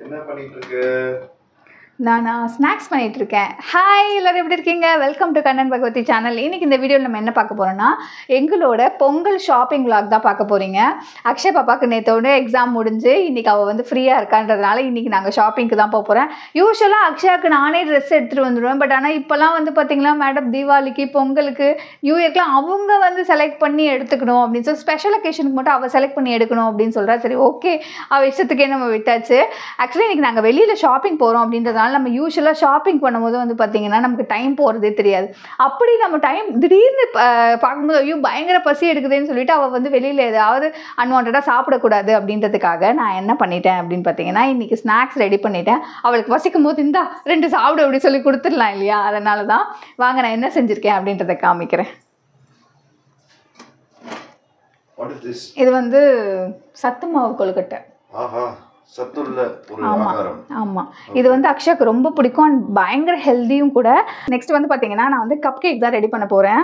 என்ன பண்ணிட்டு இருக்கு? நான் ஸ்நாக்ஸ் பண்ணிட்டு இருக்கேன். ஹாய் எல்லாரும் எப்படி இருக்கீங்க? Welcome to Kannan Bhagavathi channel. இன்னைக்கு இந்த வீடியோவில் நம்ம என்ன பார்க்க போறோம்னா எங்களோட பொங்கல் ஷாப்பிங் vlog தான் பார்க்க போறீங்க. அக்ஷய் பாப்பாக்கு நேத்தோட எக்ஸாம் முடிஞ்சு இன்னைக்கு அவள் வந்து ஃப்ரீயாக இருக்கான்றதுனால இன்னைக்கு நாங்கள் ஷாப்பிங்க்கு தான் போக போகிறேன். யூஸ்வலாக அக்ஷயாவுக்கு நானே ட்ரெஸ் எடுத்துகிட்டு வந்துடுவேன். பட் ஆனால் இப்போலாம் வந்து பார்த்தீங்களா மேடம் தீபாவளிக்கு பொங்கலுக்கு நியூ இயர்க்குலாம் அவங்க வந்து செலக்ட் பண்ணி எடுத்துக்கணும் அப்படின்னு சொல்லி ஸ்பெஷல் அக்கேஷனுக்கு மட்டும் அவள் செலக்ட் பண்ணி எடுக்கணும் அப்படின்னு சொல்கிறா. சரி ஓகே அவள் இஷ்டத்துக்கே நம்ம விட்டாச்சு. ஆக்சுவலி இன்னைக்கு நாங்கள் வெளியில் ஷாப்பிங் போகிறோம் அப்படின்றதுனால நம்ம யூஸ்வலாக ஷாப்பிங் பண்ணும்போது வந்து பார்த்திங்கன்னா நமக்கு டைம் போகிறதே தெரியாது. அப்படி நம்ம டைம் திடீர்னு பார்க்கும்போது ஐயோ பயங்கர பசி எடுக்குதுன்னு சொல்லிட்டு அவள் வந்து வெளியில் ஏதாவது அன்வான்டாக சாப்பிடக்கூடாது அப்படின்றதுக்காக நான் என்ன பண்ணிட்டேன் அப்படின்னு பார்த்தீங்கன்னா இன்றைக்கி ஸ்நாக்ஸ் ரெடி பண்ணிட்டேன். அவளுக்கு வசிக்கும் போது இந்தா 2 சாப்பிடு அப்படி சொல்லி கொடுத்துடலாம் இல்லையா? அதனால தான் வாங்க நான் என்ன செஞ்சுருக்கேன் அப்படின்றத காமிக்கிறேன். இது வந்து சத்து மாவு கொழுக்கட்டை. சத்துள்ள ஒரு ஆகாரம். ஆமாம், இது வந்து அக்ஷயாக்கு ரொம்ப பிடிக்கும் அண்ட் பயங்கர ஹெல்த்தியும் கூட. நெக்ஸ்ட் வந்து பார்த்தீங்கன்னா நான் வந்து கப் கேக் தான் ரெடி பண்ண போகிறேன்.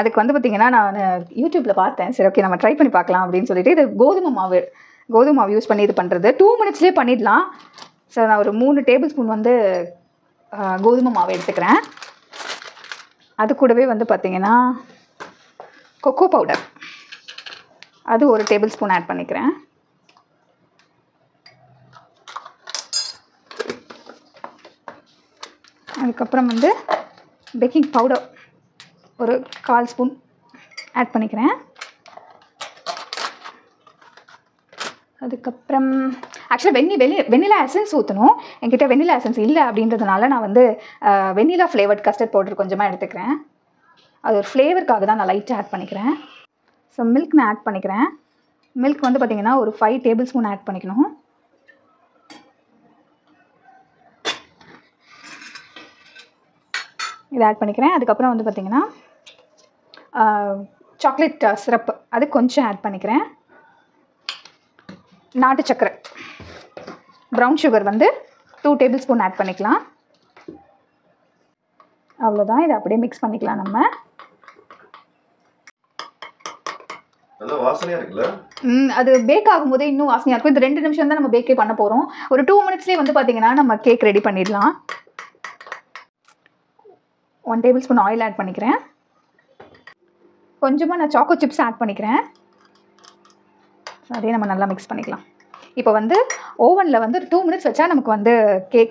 அதுக்கு வந்து பார்த்தீங்கன்னா நான் யூடியூப்பில் பார்த்தேன். சரி ஓகே நம்ம ட்ரை பண்ணி பார்க்கலாம் அப்படின்னு சொல்லிட்டு இது கோதுமை மாவு யூஸ் பண்ணி இது பண்ணுறது 2 மினிட்ஸ்லேயே பண்ணிடலாம். ஸோ நான் ஒரு 3 டேபிள் ஸ்பூன் வந்து கோதுமை மாவு எடுத்துக்கிறேன். அது கூடவே வந்து பார்த்தீங்கன்னா கொக்கோ பவுடர் அது 1 டேபிள் ஸ்பூன் ஆட் பண்ணிக்கிறேன். அதுக்கப்புறம் வந்து பேக்கிங் பவுடர் ஒரு 1/4 ஸ்பூன் ஆட் பண்ணிக்கிறேன். அதுக்கப்புறம் ஆக்சுவலாக வெண்ணிலா எசன்ஸ் ஊற்றணும். என்கிட்ட வெண்ணிலா எசன்ஸ் இல்லை அப்படின்றதுனால நான் வந்து வெண்ணிலா ஃப்ளேவர்ட் கஸ்டர்ட் பவுடர் கொஞ்சமாக எடுத்துக்கிறேன். அது ஒரு ஃப்ளேவருக்காக தான் நான் லைட்டாக ஆட் பண்ணிக்கிறேன். ஸோ மில்க் நான் ஆட் பண்ணிக்கிறேன். மில்க் வந்து பார்த்திங்கன்னா ஒரு 5 டேபிள் ஸ்பூன் ஆட் பண்ணிக்கணும். இதை ஆட் பண்ணிக்கிறேன். அதுக்கப்புறம் வந்து பார்த்திங்கன்னா சாக்லேட் சிரப்பு அது கொஞ்சம் ஆட் பண்ணிக்கிறேன். நாட்டு சக்கரை ப்ரௌன் சுகர் வந்து 2 டேபிள் ஸ்பூன் ஆட் பண்ணிக்கலாம். அவ்வளோதான். இதை அப்படியே மிக்ஸ் பண்ணிக்கலாம். நம்ம அது பேக் ஆகும்போதே இன்னும் வாசனையாக இருக்கும். இது 2 நிமிஷம் தான் நம்ம பேக்கே பண்ண போகிறோம். ஒரு 2 மினிட்ஸ்லேயே வந்து பார்த்திங்கன்னா நம்ம கேக் ரெடி பண்ணிடலாம். 1 டேபிள் ஸ்பூன் ஆயில் ஆட் பண்ணிக்கிறேன். கொஞ்சமாக நான் சாக்கோ சிப்ஸ் ஆட் பண்ணிக்கிறேன். அதே நம்ம நல்லா மிக்ஸ் பண்ணிக்கலாம். இப்போ வந்து ஓவனில் வந்து 2 மினிட்ஸ் வச்சா நமக்கு வந்து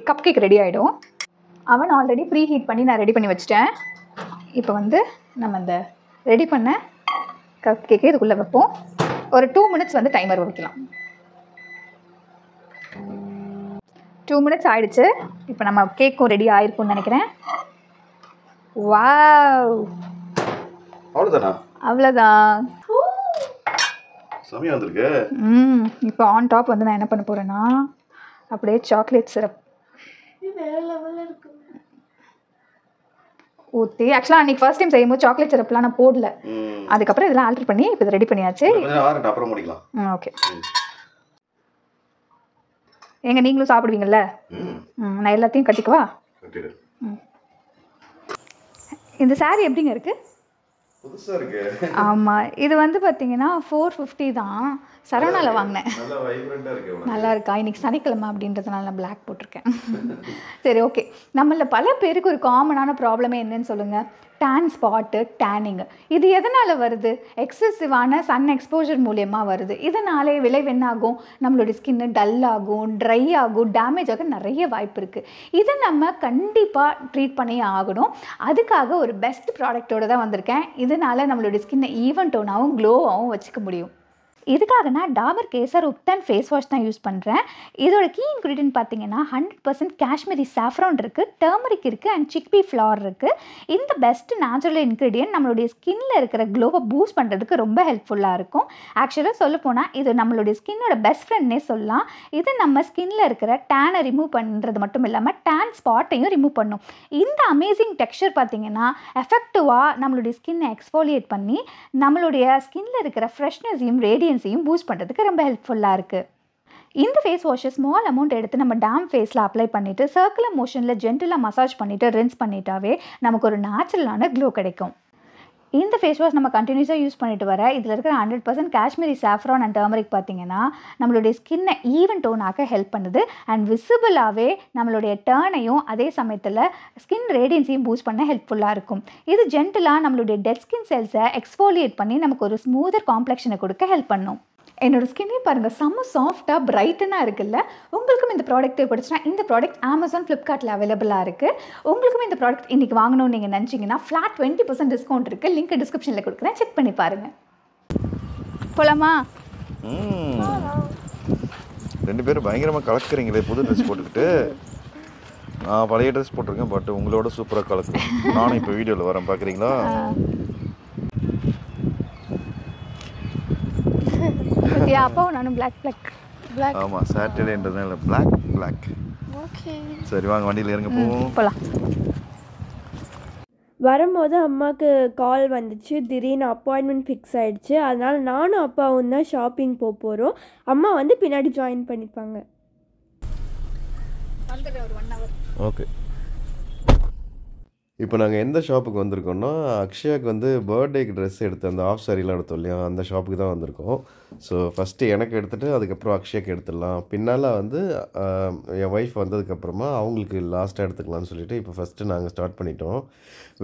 கப் கேக் ரெடி ஆகிடும். அவன் ஆல்ரெடி ப்ரீ ஹீட் பண்ணி நான் ரெடி பண்ணி வச்சுட்டேன். இப்போ வந்து நம்ம இந்த ரெடி பண்ண கப் கேக்கை இதுக்குள்ளே வைப்போம். ஒரு 2 மினிட்ஸ் வந்து டைமர் வைக்கலாம். 2 மினிட்ஸ் ஆயிடுச்சு. இப்போ நம்ம கேக்கும் ரெடி ஆயிருக்கும்னு நினைக்கிறேன். வாவ், அவ்வளோதான். சமயம் வந்திருக்கு. இப்போ ஆன் டாப் வந்து நான் என்ன பண்ண போகிறேன்னா அப்படியே சாக்லேட் சிரப் ஊற்றி ஆக்சுவலாக அன்றைக்கி ஃபர்ஸ்ட் டைம் செய்யும்போது சாக்லேட் சிரப்லாம் நான் போடல. அதுக்கப்புறம் இதெல்லாம் ஆல்டர் பண்ணி இப்போ ரெடி பண்ணியாச்சு. அப்புறம் முடிக்கலாம். ஓகே ஏங்க நீங்களும் சாப்பிடுவீங்கள்ல? நான் எல்லாத்தையும் கட்டிக்குவா. இந்த சாரி எப்படிங்க இருக்குது? புதுசாக இருக்கு. ஆமாம், இது வந்து பார்த்தீங்கன்னா 450 தான். சரவணாவில் வாங்கினேன். நல்லா இருக்கா? இன்றைக்கி சனிக்கிழமை அப்படின்றதுனால நான் பிளாக் போட்டிருக்கேன். சரி ஓகே. நம்மள பல பேருக்கு ஒரு காமனான ப்ராப்ளமே என்னன்னு சொல்லுங்கள். Tan spot, tanning. இது எதனால் வருது? எக்ஸசிவான சன் எக்ஸ்போஜர் மூலியமாக வருது. இதனாலே விளைவு என்னாகும்? நம்மளுடைய ஸ்கின்னு டல் ஆகும், ட்ரை ஆகும், டேமேஜ் ஆக நிறைய வாய்ப்பு இருக்குது. இதை நம்ம கண்டிப்பாக ட்ரீட் பண்ணி ஆகணும். அதுக்காக ஒரு பெஸ்ட் ப்ராடக்டோடு தான் வந்திருக்கேன். இதனால் நம்மளுடைய ஸ்கின்னை ஈவன் டோனாகவும் க்ளோவாகவும் வச்சுக்க முடியும். இதுக்காக நான் டாபர் கேசர் உப்தான் ஃபேஸ் வாஷ் தான் யூஸ் பண்ணுறேன். இதோட கீ இன்க்ரீடியன்ட் பார்த்தீங்கன்னா 100% காஷ்மீரி சாஃப்ரான் இருக்குது, டர்மரிக் இருக்குது அண்ட் சிக்பி ஃப்ளார் இருக்குது. இந்த பெஸ்ட் நேச்சுரல் இன்க்ரீடியன்ட் நம்மளுடைய ஸ்கின்ல இருக்கிற க்ளோவை பூஸ்ட் பண்ணுறதுக்கு ரொம்ப ஹெல்ப்ஃபுல்லாக இருக்கும். ஆக்சுவலாக சொல்லப்போனால் இது நம்மளுடைய ஸ்கின்னோட பெஸ்ட் ஃப்ரெண்ட்னே சொல்லலாம். இது நம்ம ஸ்கின்ல இருக்கிற டேனை ரிமூவ் பண்ணுறது மட்டும் இல்லாமல் டேன் ஸ்பாட்டையும் ரிமூவ் பண்ணும். இந்த அமேசிங் டெக்ஸ்சர் பார்த்தீங்கன்னா எஃபெக்டிவாக நம்மளுடைய ஸ்கின்னை எக்ஸ்ஃபோலியேட் பண்ணி நம்மளுடைய ஸ்கின்ல இருக்கிற ஃப்ரெஷ்னஸையும் ரேடியன்ஸையும் பூஸ்ட் பண்ணுறதுக்கு ரொம்ப ஹெல்ப்ஃபுல்லாக இருக்குது. இந்த ஃபேஸ் வாஷை ஸ்மால் அமௌண்ட் எடுத்து நம்ம டேம் ஃபேஸில் அப்ளை பண்ணிவிட்டு சர்க்குலர் மோஷனில் ஜென்டலாக மசாஜ் பண்ணிவிட்டு ரின்ஸ் பண்ணிட்டாவே நமக்கு ஒரு நேச்சுரலான க்ளோ கிடைக்கும். இந்த ஃபேஸ் வாஷ் நம்ம கண்டினியூஸாக யூஸ் பண்ணிட்டு வர இதில் இருக்கிற 100% காஷ்மீரி சாஃப்ரான் அண்ட் டர்மரிக் பார்த்தீங்கன்னா நம்மளுடைய ஸ்கின்னை ஈவன் டோன் ஆக்க ஹெல்ப் பண்ணுது அண்ட் விசிபிளாகவே நம்மளுடைய டர்னையும் அதே சமயத்தில் ஸ்கின் ரேடியன்ஸையும் பூஸ்ட் பண்ண ஹெல்ப்ஃபுல்லாக இருக்கும். இது ஜென்டலாக நம்மளுடைய டெட் ஸ்கின் செல்ஸை எக்ஸ்ஃபோலியேட் பண்ணி நமக்கு ஒரு ஸ்மூதர் காம்ப்ளெக்ஷனை கொடுக்க ஹெல்ப் பண்ணும். என்னோடய ஸ்கின்னே பாருங்கள் செம்ம சாஃப்டாக பிரைட்டனாக இருக்குல்ல. உங்களுக்கும் இந்த ப்ராடக்ட் தேவைப்படுச்சுன்னா இந்த ப்ராடக்ட் அமேசான் ஃப்ளிப்கார்ட்டில் அவைலபிளாக இருக்குது. உங்களுக்கும் இந்த ப்ராடக்ட் இன்றைக்கி வாங்கணும்னு நீங்கள் நினச்சிங்கன்னா ஃப்ளாட் 20% டிஸ்கவுண்ட் இருக்குது. லிங்க் டிஸ்கிரிப்ஷனில் கொடுக்குறேன், செக் பண்ணி பாருங்கள். போலாமா? ரெண்டு பேரும் பயங்கரமாக கலக்குறீங்களே புது ட்ரெஸ் போட்டுக்கிட்டு. நான் பழைய ட்ரெஸ் போட்டிருக்கேன், பட் உங்களோட சூப்பராக கலக்குறேன். நானும் இப்போ வீடியோவில் வரேன், பார்க்குறீங்களா? அப்பாவும் நானும் பிளாக். ஆமாம், சாட்டர்டேன்றதுனால பிளாக். ஓகே, சரி வாங்க வண்டியில் இறங்க போவோம். போகலாம். வரும்போது அம்மாவுக்கு கால் வந்துச்சு, திடீர்னு அப்பாயின்மெண்ட் ஃபிக்ஸ் ஆகிடுச்சு. அதனால் நானும் அப்பாவும் தான் ஷாப்பிங் போகிறோம். அம்மா வந்து பின்னாடி ஜாயின் பண்ணிப்பாங்க. ஓகே, இப்போ நாங்கள் எந்த ஷாப்புக்கு வந்திருக்கோம்னா, அக்ஷயாவுக்கு வந்து பர்த்டேக்கு ட்ரெஸ் எடுத்து அந்த ஆஃப் சாரிலாம் எடுத்தோம் இல்லையா, அந்த ஷாப்புக்கு தான் வந்திருக்கோம். ஸோ ஃபஸ்ட்டு எனக்கு எடுத்துகிட்டு அதுக்கப்புறம் அக்ஷயாவுக்கு எடுத்துடலாம். பின்னால் வந்து என் ஒய்ஃப் வந்ததுக்கப்புறமா அவங்களுக்கு லாஸ்ட்டாக எடுத்துக்கலாம்னு சொல்லிட்டு இப்போ ஃபஸ்ட்டு நாங்கள் ஸ்டார்ட் பண்ணிட்டோம்.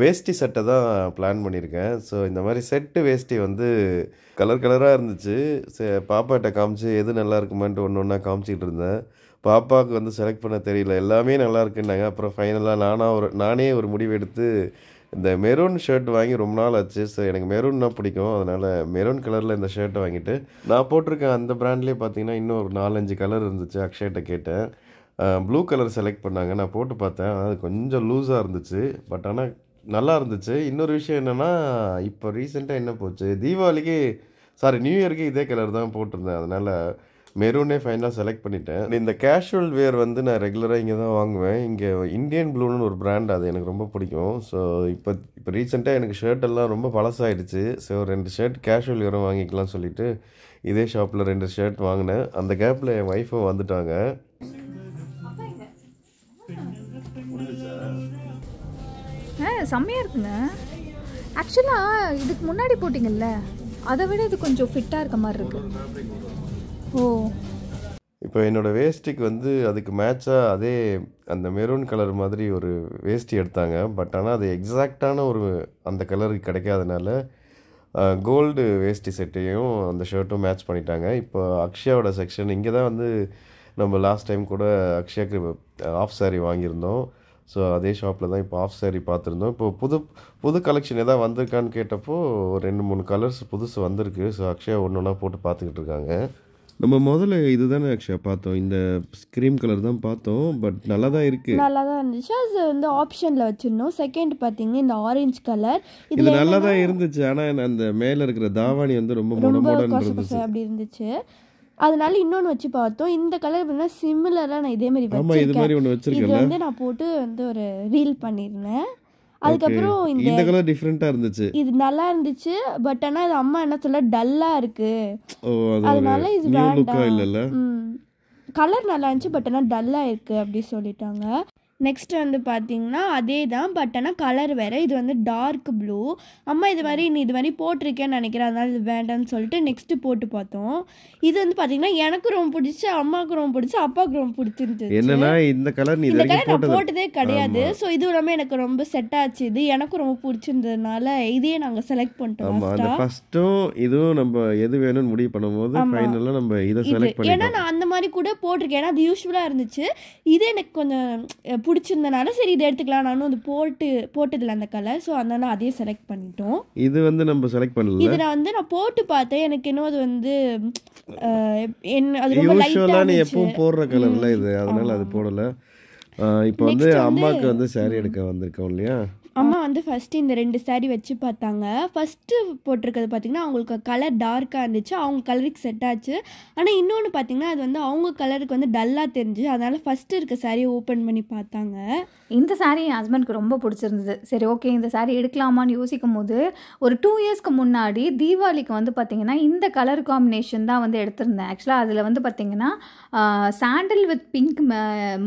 வேஷ்டி செட்டை தான் பிளான் பண்ணியிருக்கேன். ஸோ இந்த மாதிரி செட்டு வேஷ்டி வந்து கலராக இருந்துச்சு. பாப்பாட்ட காமிச்சு எது நல்லா இருக்குமான்ட்டு ஒன்று ஒன்றா காமிச்சிக்கிட்டு இருந்தேன். பாப்பாவுக்கு வந்து செலக்ட் பண்ண தெரியல, எல்லாமே நல்லா இருக்குன்னாங்க. அப்புறம் ஃபைனலாக நானே ஒரு முடிவு எடுத்து இந்த மெரூன் ஷர்ட் வாங்கி ரொம்ப நாள் ஆச்சு. ஸோ எனக்கு மெரூன்னா பிடிக்கும், அதனால் மெரூன் கலரில் இந்த ஷர்ட்டை வாங்கிட்டு நான் போட்டிருக்கேன். அந்த ப்ராண்ட்லேயே பார்த்தீங்கன்னா இன்னும் ஒரு 4-5 கலர் இருந்துச்சு. அக்ஷய்கிட்ட கேட்டேன், ப்ளூ கலர் செலக்ட் பண்ணாங்க. நான் போட்டு பார்த்தேன், அது கொஞ்சம் லூஸாக இருந்துச்சு, பட் ஆனால் நல்லா இருந்துச்சு. இன்னொரு விஷயம் என்னென்னா, இப்போ ரீசெண்டாக என்ன போச்சு, தீபாவளிக்கு நியூ இயருக்கு இதே கலர் தான் போட்டிருந்தேன். அதனால் மெரூனே ஃபைனலாக செலக்ட் பண்ணிட்டேன். இந்த கேஷுவல் வேர் வந்து நான் ரெகுலராக இங்கே தான் வாங்குவேன். இங்கே இந்தியன் ப்ளூன்னு ஒரு பிராண்ட், அது எனக்கு ரொம்ப பிடிக்கும். ஸோ இப்போ ரீசெண்டாக எனக்கு ஷர்ட் எல்லாம் ரொம்ப பழசாயிடுச்சு. ஸோ 2 ஷர்ட் கேஷுவல் வேரும் வாங்கிக்கலாம்னு சொல்லிட்டு இதே ஷாப்பில் 2 ஷர்ட் வாங்கினேன். அந்த கேப்பில் என் ஒய்ஃபும் வந்துட்டாங்க. செம்மையாக இருக்குங்க. ஆக்சுவலாக இதுக்கு முன்னாடி போட்டிங்கல்ல, அதை விட இது கொஞ்சம் ஃபிட்டாக இருக்க மாதிரி இருக்குது. ஓ, இப்போ என்னோடய வேஷ்டிக்கு வந்து அதுக்கு மேட்சாக அதே அந்த மெரூன் கலர் மாதிரி ஒரு வேஷ்டி எடுத்தாங்க. பட் ஆனால் அது எக்ஸாக்டான ஒரு அந்த கலருக்கு கிடைக்காதனால கோல்டு வேஷ்டி செட்டையும் அந்த ஷர்ட்டும் மேட்ச் பண்ணிட்டாங்க. இப்போ அக்ஷயாவோட செக்ஷன் இங்கே தான் வந்து நம்ம லாஸ்ட் டைம் கூட அக்ஷயாவுக்கு ஆஃப் சாரி வாங்கியிருந்தோம். ஸோ அதே ஷாப்பில் தான் இப்போ ஆஃப் சாரி பார்த்துருந்தோம். இப்போ புது கலெக்ஷன் எதாவது வந்திருக்கான்னு கேட்டப்போ 2-3 கலர்ஸ் புதுசு வந்திருக்கு. ஸோ அக்ஷயா ஒன்று ஒன்றா போட்டு பார்த்துக்கிட்டு இருக்காங்க. நம்ம முதல்ல இதுதானே அக்ஷயா பார்த்தோம், இந்த ஸ்க்ரீம் கலர் தான் பார்த்தோம். பட் நல்லா தான் இருக்குது, நல்லா தான் இருந்துச்சு. அது வந்து ஆப்ஷனில் வச்சுருந்தோம். செகண்ட் பார்த்தீங்க இந்த ஆரஞ்சு கலர், இது நல்லா தான் இருந்துச்சு. ஆனால் அந்த மேலே இருக்கிற தாவாணி வந்து ரொம்ப இருந்துச்சு, அப்படி இருந்துச்சு. அதனால இன்னொன்று வச்சு பார்த்தோம். இந்த கலர் பார்த்தீங்கன்னா சிமிலராக நான் இதே மாதிரி இது மாதிரி ஒன்று வச்சிருக்கேன். இது வந்து நான் போட்டு வந்து ஒரு ரீல் பண்ணியிருந்தேன். அதுக்கப்புறம் இந்த கலர் டிஃப்ரெண்ட்டாக இருந்துச்சு, இது நல்லா இருந்துச்சு. பட் ஆனால் அது அம்மா என்ன சொல்ல டல்லாக இருக்கு, அதனால இது வேண்டாம். கலர் நல்லா இருந்துச்சு, பட் ஆனால் டல்லாக இருக்கு அப்படி சொல்லிட்டாங்க. நெக்ஸ்ட் வந்து பார்த்தீங்கன்னா அதே தான், பட் ஆனால் கலர் வேறு. இது வந்து டார்க் ப்ளூ. அம்மா இது மாதிரி போட்டிருக்கேன்னு நினைக்கிறேன், அதனால இது வேண்டாம்னு சொல்லிட்டு நெக்ஸ்ட்டு போட்டு பார்த்தோம். இது வந்து பார்த்தீங்கன்னா எனக்கு ரொம்ப பிடிச்சி, அம்மாவுக்கு ரொம்ப பிடிச்சி, அப்பாவுக்கு ரொம்ப பிடிச்சிருந்துச்சு. என்னன்னா இந்த கலர் நான் போட்டதே கிடையாது. ஸோ இது எல்லாமே எனக்கு ரொம்ப செட் ஆச்சு. இது எனக்கும் ரொம்ப பிடிச்சிருந்ததுனால இதையே நாங்கள் செலக்ட் பண்ணிட்டோம். ஃபர்ஸ்ட்டும் இதுவும் நம்ம எது வேணும்னு முடிவு பண்ணும்போது ஃபைனலாக நம்ம இதை செலக்ட் பண்ணிட்டோம். ஏன்னா நான் அந்த மாதிரி கூட போட்டிருக்கேன், ஏன்னா அது யூஸ்ஃபுல்லாக இருந்துச்சு. இது எனக்கு கொஞ்சம் பிடிச்சிருந்தனால சரி இதை எடுத்துக்கலாம். நானும் அது போட்டதில்லை அந்த கலர். ஸோ அதனால அதையே செலக்ட் பண்ணிட்டோம். இது வந்து நம்ம செலக்ட் பண்ணல. இது நான் போட்டு பார்த்தேன். எனக்கு இன்னும் அது வந்து அது ரொம்ப லைட்டா நீ எப்பவும் போடுற கலர்ல இது, அதனால அது போடல. இப்போ வந்து அம்மாவுக்கு வந்து சாரி எடுக்க வந்திருக்கோம் இல்லையா. அம்மா வந்து ஃபஸ்ட்டு இந்த 2 சாரீ வச்சு பார்த்தாங்க. ஃபஸ்ட்டு போட்டிருக்கிறது பார்த்திங்கன்னா அவங்களுக்கு கலர் டார்க்காக இருந்துச்சு, அவங்க கலருக்கு செட் ஆச்சு. ஆனால் இன்னொன்று பார்த்திங்கன்னா அது வந்து அவங்க கலருக்கு வந்து டல்லாக தெரிஞ்சு, அதனால் ஃபஸ்ட்டு இருக்க சாரியை ஓப்பன் பண்ணி பார்த்தாங்க. இந்த சாரீ என் ஹஸ்பண்ட்க்கு ரொம்ப பிடிச்சிருந்தது. சரி ஓகே இந்த சாரீ எடுக்கலாமான்னு யோசிக்கும் போது ஒரு 2 இயர்ஸ்க்கு முன்னாடி தீபாவளிக்கு வந்து பார்த்திங்கன்னா இந்த கலர் காம்பினேஷன் தான் வந்து எடுத்திருந்தேன். ஆக்சுவலாக அதில் வந்து பார்த்திங்கன்னா சாண்டில் வித் பிங்க்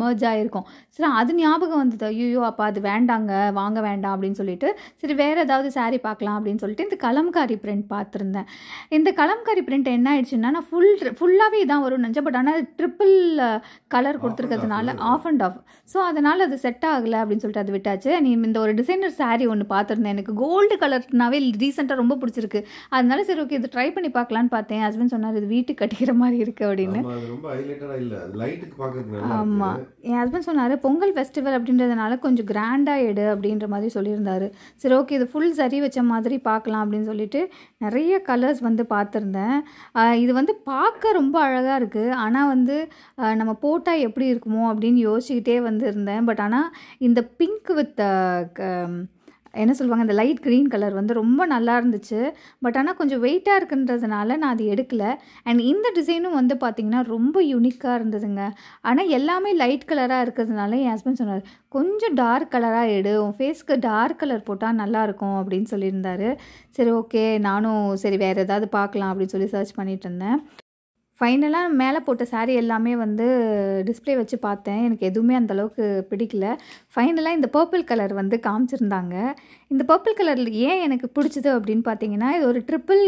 மர்ஜ் ஆகிருக்கும். சரி அது ஞாபகம் வந்தது, ஐயோ அப்போ அது வேண்டாங்க வாங்க வேண்டாம் அப்படின்னு சொல்லிட்டு சரி வேறு ஏதாவது saree பார்க்கலாம் அப்படின்னு சொல்லிட்டு இந்த கலம்காரி பிரிண்ட் பார்த்துருந்தேன். இந்த கலம்காரி பிரிண்ட் என்ன ஆயிடுச்சுன்னா நான் ஃபுல்லாகவே இதான் வரும் நினச்சேன். பட் ஆனால் ட்ரிப்பிள் கலர் கொடுத்துருக்கிறதுனால ஆஃப் அண்ட் ஆஃப், ஸோ அதனால் அது செட் ஆகலை அப்படின்னு சொல்லிட்டு அது விட்டாச்சு. நீ இந்த ஒரு டிசைனர் saree ஒன்று பார்த்துருந்தேன், எனக்கு கோல்டு கலர்னாவே ரீசெண்டாக ரொம்ப பிடிச்சிருக்கு. அதனால சரி ஓகே இது ட்ரை பண்ணி பார்க்கலான்னு பார்த்தேன். ஹஸ்பண்ட் சொன்னார் இது வீட்டுக்கு கட்டிக்கிற மாதிரி இருக்குது அப்படின்னு. ஆமாம், என் ஹஸ்பண்ட் சொன்னார் பொங்கல் ஃபெஸ்டிவல் அப்படின்றதுனால கொஞ்சம் கிராண்டாக எடு அப்படின்ற மாதிரி சொல்லியிருந்தாரு. சரி ஓகே இது ஃபுல் சரி வச்ச மாதிரி பார்க்கலாம் அப்படின்னு சொல்லிட்டு நிறைய கலர்ஸ் வந்து பார்த்துருந்தேன். இது வந்து பார்க்க ரொம்ப அழகாக இருக்குது, ஆனால் வந்து நம்ம போட்டால் எப்படி இருக்குமோ அப்படின்னு யோசிச்சுக்கிட்டே வந்து இருந்தேன். பட் ஆனால் இந்த பிங்க் வித் என்ன சொல்லுவாங்க இந்த லைட் க்ரீன் கலர் வந்து ரொம்ப நல்லா இருந்துச்சு. பட் ஆனால் கொஞ்சம் வெயிட்டாக இருக்குன்றதுனால நான் அது எடுக்கலை. அண்ட் இந்த டிசைனும் வந்து பார்த்திங்கன்னா ரொம்ப யூனிக்காக இருந்ததுங்க. ஆனால் எல்லாமே லைட் கலராக இருக்கிறதுனால என் ஹஸ்பண்ட் சொன்னார் கொஞ்சம் டார்க் கலராக எடு, உன் ஃபேஸ்க்கு டார்க் கலர் போட்டால் நல்லாயிருக்கும் அப்படின்னு சொல்லியிருந்தாரு. சரி ஓகே நானும் சரி வேறு ஏதாவது பார்க்கலாம் அப்படின்னு சொல்லி சர்ச் பண்ணிகிட்டு இருந்தேன். ஃபைனலாக மேலே போட்ட saree எல்லாமே வந்து டிஸ்பிளே வச்சு பார்த்தேன், எனக்கு எதுவுமே அந்தளவுக்கு பிடிக்கல. ஃபைனலாக இந்த பர்பிள் கலர் வந்து காமிச்சிருந்தாங்க. இந்த பர்பிள் கலரில் ஏன் எனக்கு பிடிச்சது அப்படின்னு பார்த்தீங்கன்னா இது ஒரு ட்ரிப்பிள்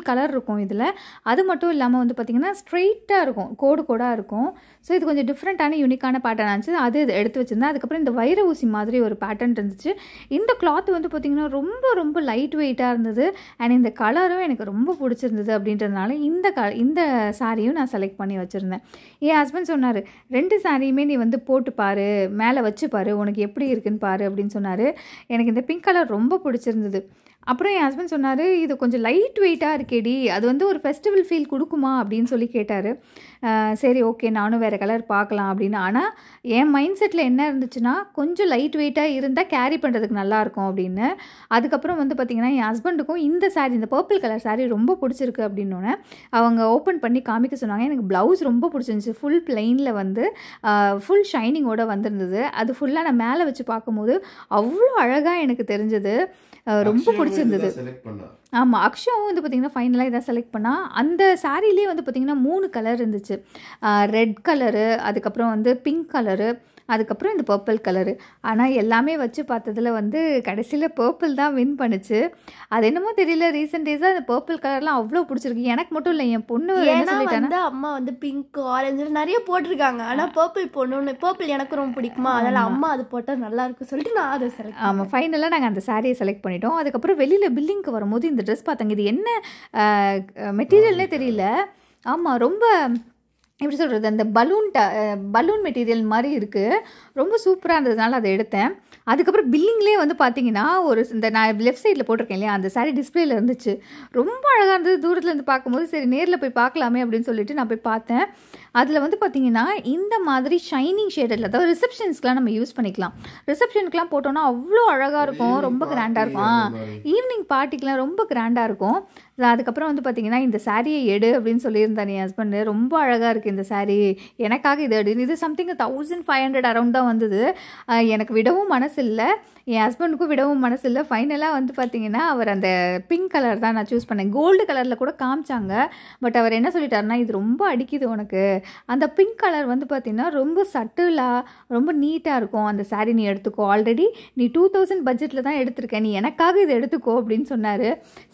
கலர் இருக்கும் இதில். அது மட்டும் இல்லாமல் வந்து பார்த்திங்கன்னா ஸ்ட்ரெயிட்டாக இருக்கும், கோடாக இருக்கும். ஸோ இது கொஞ்சம் டிஃப்ரெண்ட்டான யூனிக்கான பேட்டர்ன் ஆச்சு, அது எடுத்து வச்சுருந்தேன். அதுக்கப்புறம் இந்த வைர ஊசி மாதிரி ஒரு பேட்டர்ன் இருந்துச்சு. இந்த கிளாத் வந்து பார்த்திங்கன்னா ரொம்ப ரொம்ப லைட் வெயிட்டாக இருந்தது. அண்ட் இந்த கலரும் எனக்கு ரொம்ப பிடிச்சிருந்தது அப்படின்றதுனால இந்த சாரியும் நான் செலக்ட் பண்ணி வச்சுருந்தேன். என் ஹஸ்பண்ட் சொன்னார் 2 சாரியுமே நீ வந்து போட்டு பாரு, மேலே வச்சு பாரு, உனக்கு எப்படி இருக்குன்னு பாரு அப்படின்னு சொன்னார். எனக்கு இந்த பிங்க் கலர் ரொம்ப பிடிச்சிருந்தது. அப்புறம் என் ஹஸ்பண்ட் சொன்னார் இது கொஞ்சம் லைட் வெயிட்டாக இருக்கேடி, அது வந்து ஒரு ஃபெஸ்டிவல் ஃபீல் கொடுக்குமா அப்படின்னு சொல்லி கேட்டார். சரி ஓகே நானும் வேறு கலர் பார்க்கலாம் அப்படின்னு. ஆனால் என் மைண்ட் செட்டில் என்ன இருந்துச்சுன்னா கொஞ்சம் லைட் வெயிட்டாக இருந்தால் கேரி பண்ணுறதுக்கு நல்லாயிருக்கும் அப்படின்னு. அதுக்கப்புறம் வந்து பார்த்திங்கன்னா என் ஹஸ்பண்டுக்கும் இந்த பர்பிள் கலர் saree ரொம்ப பிடிச்சிருக்கு அப்படின்னோடனே அவங்க ஓப்பன் பண்ணி காமிக்க சொன்னாங்க. எனக்கு ப்ளவுஸ் ரொம்ப பிடிச்சிருந்துச்சி, ஃபுல் பிளெயினில் வந்து ஃபுல் ஷைனிங்கோடு வந்திருந்தது. அது ஃபுல்லாக நான் மேலே வச்சு பார்க்கும்போது அவ்வளோ அழகாக எனக்கு தெரிஞ்சது, ரொம்ப பிடிச்சிருந்தது. ஆமாம், அக்ஷாவும் வந்து பார்த்திங்கன்னா ஃபைனலாக இதான் செலக்ட் பண்ணால். அந்த சாரீலேயே வந்து பார்த்திங்கன்னா 3 கலர் இருந்துச்சு, ரெட் கலரு, அதுக்கப்புறம் வந்து பிங்க் கலரு, அதுக்கப்புறம் இந்த பர்பிள் கலரு. ஆனால் எல்லாமே வச்சு பார்த்ததில் வந்து கடைசியில் பர்பிள் தான் வின் பண்ணுச்சு. அது என்னமோ தெரியல, ரீசெண்ட் டேஸாக அந்த பர்பிள் கலர்லாம் அவ்வளோ பிடிச்சிருக்கு. எனக்கு மட்டும் இல்லை, என் பொண்ணு என்ன சொல்லிட்டாங்கன்னா அம்மா வந்து பிங்க் ஆரஞ்சு நிறைய போட்டிருக்காங்க, ஆனால் பர்பிள் எனக்கு ரொம்ப பிடிக்குமா, அதனால் அம்மா அது போட்டால் நல்லா இருக்கும் சொல்லிட்டு நான் அதை செலக்ட். ஆமாம், ஃபைனலாக நாங்கள் அந்த சாரியை செலக்ட் பண்ணிட்டோம். அதுக்கப்புறம் வெளியில் பில்லிங்க்கு வரும்போது இந்த ட்ரெஸ் பார்த்தாங்க, இது என்ன மெட்டீரியல்னே தெரியல. ஆமாம், ரொம்ப எப்படி சொல்கிறது, அந்த பலூன் மெட்டீரியல் மாதிரி இருக்குது, ரொம்ப சூப்பராக இருந்ததுனால அதை எடுத்தேன். அதுக்கப்புறம் பில்லிங்லேயே வந்து பார்த்தீங்கன்னா இந்த நான் லெஃப்ட் சைடில் போட்டிருக்கேன் இல்லையா, அந்த சாரீ டிஸ்பிளேல இருந்துச்சு, ரொம்ப அழகாக இருந்தது. தூரத்துலேருந்து பார்க்கும்போது சரி நேரில் போய் பார்க்கலாமே அப்படின்னு சொல்லிட்டு நான் போய் பார்த்தேன். அதில் வந்து பார்த்திங்கன்னா இந்த மாதிரி ஷைனிங் ஷேடில், அதாவது ரிசப்ஷன்ஸ்க்கெலாம் நம்ம யூஸ் பண்ணிக்கலாம். ரிசப்ஷனுக்குலாம் போட்டோன்னா அவ்வளோ அழகாக இருக்கும், ரொம்ப கிராண்டாக இருக்கும். ஈவினிங் பார்ட்டிக்கெலாம் ரொம்ப கிராண்டாக இருக்கும். அதுக்கப்புறம் வந்து பார்த்திங்கன்னா இந்த சாரியை எடு அப்படின்னு சொல்லியிருந்தேன் என் ஹஸ்பண்டு. ரொம்ப அழகாக இருக்குது இந்த சாரீ, எனக்காக இது எடுன்னு. இது சம்திங் 1500 அரௌண்ட் தான் வந்தது. எனக்கு விடவும் மனசு இல்லை, என் ஹஸ்பண்டுக்கும் விடவும் மனசு இல்லை. ஃபைனலாக வந்து பார்த்திங்கன்னா அவர் அந்த பிங்க் கலர் தான் நான் சூஸ் பண்ணேன். கோல்டு கலரில் கூட காமிச்சாங்க, பட் அவர் என்ன சொல்லிட்டாருன்னா இது ரொம்ப அடிக்குது உனக்கு, அந்த பிங்க் கலர் வந்து பார்த்திங்கன்னா ரொம்ப சட்டிலாக ரொம்ப நீட்டாக இருக்கும், அந்த சாரீ நீ எடுத்துக்கோ, ஆல்ரெடி நீ 2000 பட்ஜெட்டில் தான் எடுத்திருக்கேன், நீ எனக்காக இதை எடுத்துக்கோ அப்படின்னு சொன்னார்.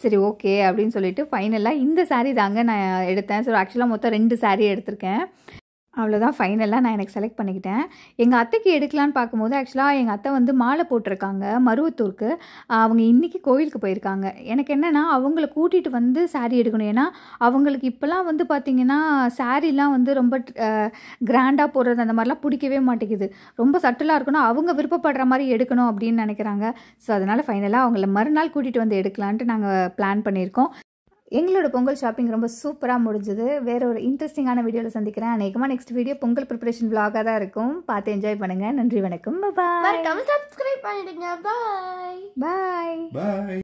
சரி ஓகே அப்படின்னு சொல்லிட்டு ஃபைனலாக இந்த சாரீ தாங்க நான் எடுத்தேன். ஸோ ஆக்சுவலாக மொத்தம் 2 சாரீ எடுத்திருக்கேன். அவ்வளோதான், ஃபைனலாக நான் எனக்கு செலக்ட் பண்ணிக்கிட்டேன். எங்கள் அத்தைக்கு எடுக்கலான்னு பார்க்கும்போது ஆக்சுவலாக எங்கள் அத்தை வந்து மாலை போட்டிருக்காங்க மருவத்தூருக்கு, அவங்க இன்றைக்கி கோயிலுக்கு போயிருக்காங்க. எனக்கு என்னென்னா அவங்கள கூட்டிகிட்டு வந்து சாரீ எடுக்கணும், ஏன்னா அவங்களுக்கு இப்போலாம் வந்து பார்த்திங்கன்னா சாரீலாம் வந்து ரொம்ப கிராண்டாக போடுறது அந்த மாதிரிலாம் பிடிக்கவே மாட்டேங்குது, ரொம்ப சட்டிலாக இருக்கணும், அவங்க விருப்பப்படுற மாதிரி எடுக்கணும் அப்படின்னு நினைக்கிறாங்க. ஸோ அதனால் ஃபைனலாக அவங்கள மறுநாள் கூட்டிகிட்டு வந்து எடுக்கலான்ட்டு நாங்கள் பிளான் பண்ணியிருக்கோம். எங்களோட பொங்கல் ஷாப்பிங் ரொம்ப சூப்பராக முடிஞ்சுது. வேறு ஒரு இன்ட்ரெஸ்டிங்கான வீடியோவில் சந்திக்கிறேன். அநேகமாக நெக்ஸ்ட் வீடியோ பொங்கல் ப்ரிப்பரேஷன் vlog-ஆக தான் இருக்கும். பார்த்து என்ஜாய் பண்ணுங்கள். நன்றி, வணக்கம், பாய். சப்ஸ்கிரைப் பண்ணிடுங்க. பாய் பாய்.